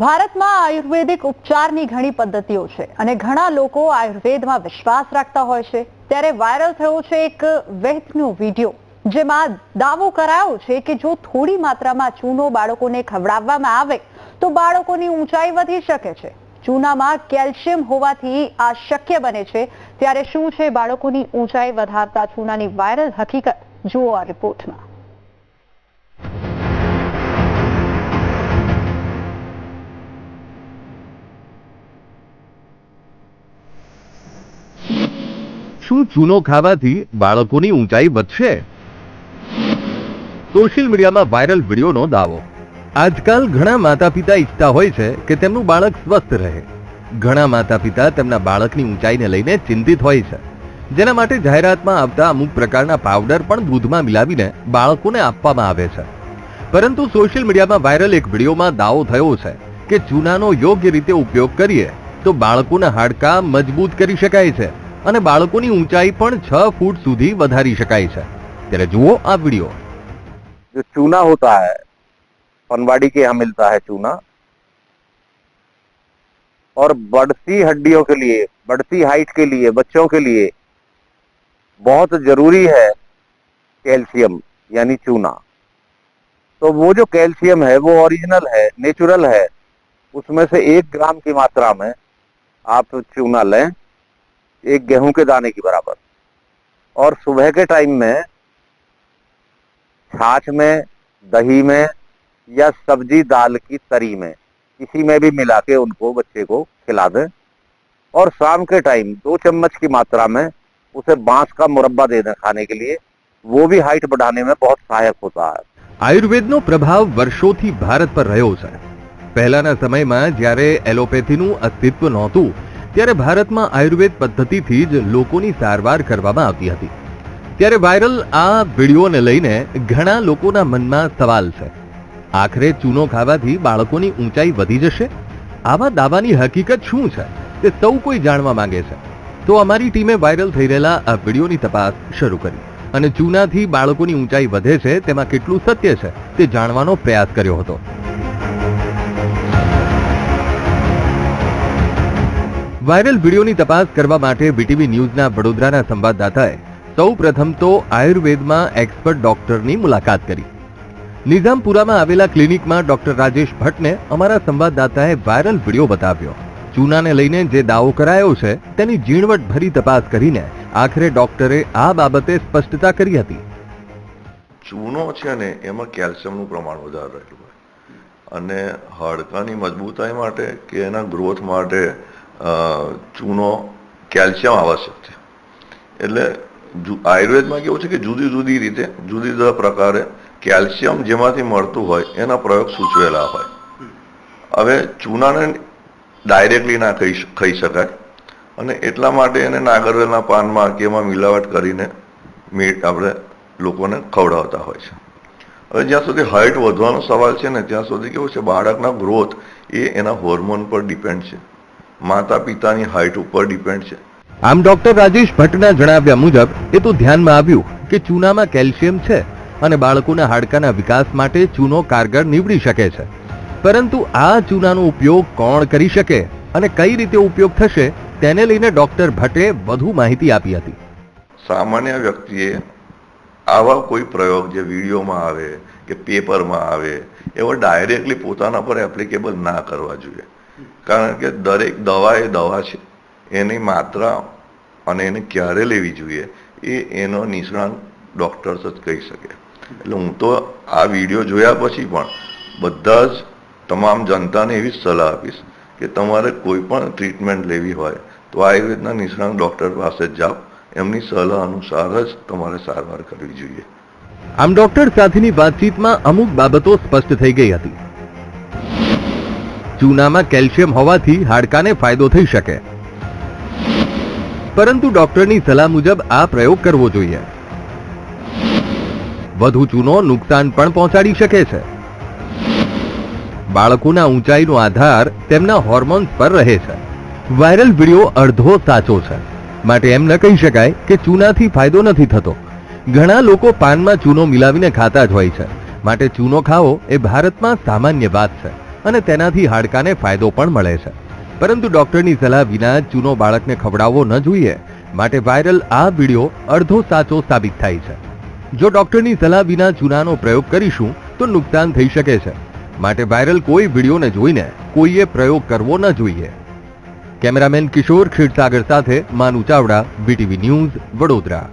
ભારતમાં આયુર્વેદિક ઉપચારની ઘણી પદ્ધતિઓ છે અને ઘણા લોકો આયુર્વેદમાં વિશ્વાસ રાખતા હોય છે। ત્યારે વાયરલ થયો છે એક વૈદ્યનો વિડિયો, જેમાં દાવો કરાયો છે કે જો થોડી માત્રામાં ચૂનો બાળકોને ખવડાવવામાં આવે તો બાળકોની ઊંચાઈ વધી શકે છે। ચૂનામાં કેલ્શિયમ હોવાથી આ શક્ય બને છે। ત્યારે શું છે બાળકોની ઊંચાઈ વધારતા ચૂનાની વાયરલ હકીકત? જુઓ આ રિપોર્ટમાં। શું ચૂનો ખાવાથી બાળકોની ઊંચાઈ વધશે? સોશિયલ મીડિયામાં વાયરલ વિડીયોનો દાવો। આજકાલ ઘણા માતા પિતા ઈચ્છતા હોય છે કે તેમનું બાળક સ્વસ્થ રહે। ઘણા માતા પિતા તેમના બાળકની ઊંચાઈને લઈને ચિંતિત હોય છે, જેના માટે જાહેરાતમાં આવતા અમુક પ્રકારના પાવડર પણ દૂધમાં મિલાવીને બાળકોને આપવામાં આવે છે। પરંતુ સોશિયલ મીડિયામાં વાયરલ એક વિડીયોમાં દાવો થયો છે કે ચૂનાનો યોગ્ય રીતે ઉપયોગ કરીએ તો બાળકોના હાડકાં મજબૂત કરી શકાય છે અને બાળકોની ઊંચાઈ પણ 6 फुट સુધી વધારી શકાય છે। ત્યારે જુઓ આ વિડીયો। जो चूना होता है, पनवाड़ी के यहाँ मिलता है चूना, और बढ़ती हड्डियों के लिए, बढ़ती हाइट के लिए, बच्चों के लिए बहुत जरूरी है कैल्शियम यानी चूना। तो वो जो कैल्शियम है वो ओरिजिनल है, नेचुरल है। उसमें से 1 ग्राम की मात्रा में आप चूना लें, 1 गेहूं के दाने की बराबर, और सुबह के टाइम में छाछ में, दही में या सब्जी दाल की तरी में किसी में भी मिला के उनको बच्चे को खिला दें। और शाम के टाइम 2 चम्मच की मात्रा में उसे बांस का मुरब्बा दे दें खाने के लिए। वो भी हाइट बढ़ाने में बहुत सहायक होता है। આયુર્વેદનો પ્રભાવ વર્ષોથી ભારત પર રહ્યો છે। પહેલાના સમયમાં જ્યારે એલોપેથીનું અસ્તિત્વ નહોતું ત્યારે ભારતમાં આયુર્વેદ પદ્ધતિથી જ લોકોની સારવાર કરવામાં આવતી હતી। ત્યારે વાયરલ આ વિડીયોને લઈને ઘણા લોકોના મનમાં સવાલ છે, આખરે ચૂનો ખાવાથી બાળકોની ઊંચાઈ વધી જશે? આવા દાવાની હકીકત શું છે તે સૌ કોઈ જાણવા માંગે છે। તો અમારી ટીમે વાયરલ થઈ રહેલા આ વિડીયોની તપાસ શરૂ કરી અને ચૂનાથી બાળકોની ઊંચાઈ વધે છે તેમાં કેટલું સત્ય છે તે જાણવાનો પ્રયાસ કર્યો હતો। વાયરલ વિડીયોની તપાસ કરવા માટે બીટીવી ન્યૂઝના વડોદરાના સંવાદદાતાએ સૌ પ્રથમ તો આયુર્વેદમાં એક્સપર્ટ ડોક્ટરની મુલાકાત કરી। નિઝામપુરામાં આવેલા ક્લિનિકમાં ડોક્ટર રાજેશ ભટ્ટને અમારા સંવાદદાતાએ વાયરલ વિડીયો બતાવ્યો। ચૂનાને લઈને જે દાવો કરાયો છે તેની ઝીણવટભરી તપાસ કરીને આખરે ડોક્ટરે આ બાબતે સ્પષ્ટતા કરી હતી। ચૂનો છે ને એમાં કેલ્શિયમનું પ્રમાણ વધારે રહેલું હોય અને હાડકાની મજબૂતાઈ માટે કે એના ગ્રોથ માટે ચૂનો કેલ્શિયમ આવશ્યક છે। એટલે આયુર્વેદમાં કેવું છે કે જુદી જુદી રીતે જુદી જુદા પ્રકારે કેલ્શિયમ જેમાંથી મળતું હોય એના પ્રયોગ સૂચવેલા હોય। હવે ચૂનાને ડાયરેક્ટલી ના ખાઈ શકાય અને એટલા માટે એને નાગરવેલના પાનમાં કે એમાં મિલાવટ કરીને મીઠ આપણે લોકોને ખવડાવતા હોય છે। હવે જ્યાં સુધી હાઇટ વધવાનો સવાલ છે ને ત્યાં સુધી કેવું છે, બાળકના ગ્રોથ એ એના હોર્મોન પર ડિપેન્ડ છે, માતા પિતાની હાઇટ ઉપર ડિપેન્ડ છે। આમ ડોક્ટર રાજેશ ભટ્ટના જણાવ્યા મુજબ એ તો ધ્યાનમાં આવ્યું કે ચૂનામાં કેલ્શિયમ છે અને બાળકોના હાડકાના વિકાસ માટે ચૂનો કારગર નીવડી શકે છે। પરંતુ આ ચૂનાનો ઉપયોગ કોણ કરી શકે અને કઈ રીતે ઉપયોગ થશે તેને લઈને ડોક્ટર ભટ્ટે વધુ માહિતી આપી હતી। સામાન્ય વ્યક્તિએ આવા કોઈ પ્રયોગ જે વિડીયોમાં આવે કે પેપરમાં આવે એવો ડાયરેક્ટલી પોતાના પર એપ્લિકેબલ ના કરવા જોઈએ। કારણ કે દરેક દવા એ દવા છે, એની માત્રા અને એને ક્યારે લેવી જોઈએ એ એનો નિષ્ણાત ડોક્ટર્સ જ કહી શકે। એટલે હું તો આ વિડીયો જોયા પછી પણ બધા જ તમામ જનતાને એવી જ સલાહ આપીશ કે તમારે કોઈ પણ ટ્રીટમેન્ટ લેવી હોય તો આયુર્વેદના નિષ્ણાત ડોક્ટર પાસે જ જાઓ, એમની સલાહ અનુસાર જ તમારે સારવાર કરવી જોઈએ। આમ ડોક્ટર સાથેની વાતચીતમાં અમુક બાબતો સ્પષ્ટ થઈ ગઈ હતી। ચૂનામાં કેલ્શિયમ હોવાથી હાડકાને ફાયદો થઈ શકે, પરંતુ ડોક્ટરની સલાહ મુજબ આ પ્રયોગ કરવો જોઈએ। વધુ ચૂનો નુકસાન પણ પહોંચાડી શકે છે। બાળકોના ઊંચાઈનો આધાર તેમના હોર્મોન્સ પર રહે છે। વાયરલ વિડીયો અડધો સાચો છે, માટે એમ ન કહી શકાય કે ચૂનાથી ફાયદો નથી થતો। ઘણા લોકો પાનમાં ચૂનો મિલાવીને ખાતા જ હોય છે, માટે ચૂનો ખાવો એ ભારતમાં સામાન્ય વાત છે અને તેનાથી હાડકાને ફાયદો પણ મળે છે. પરંતુ ડોક્ટરની સલાહ વિના ચૂનો બાળકને ખવડાવવો ન જોઈએ, માટે વાયરલ આ વિડીયો અડધો સાચો સાબિત થાય છે. જો ડોક્ટરની સલાહ વિના ચૂનાનો પ્રયોગ કરીશું તો નુકસાન થઈ શકે છે, માટે વાયરલ કોઈ વિડીયોને જોઈને કોઈએ પ્રયોગ કરવો ન જોઈએ. કેમેરામેન કિશોર ખીરસાગર સાથે માનુ ચાવડા, BTV ન્યૂઝ, વડોદરા.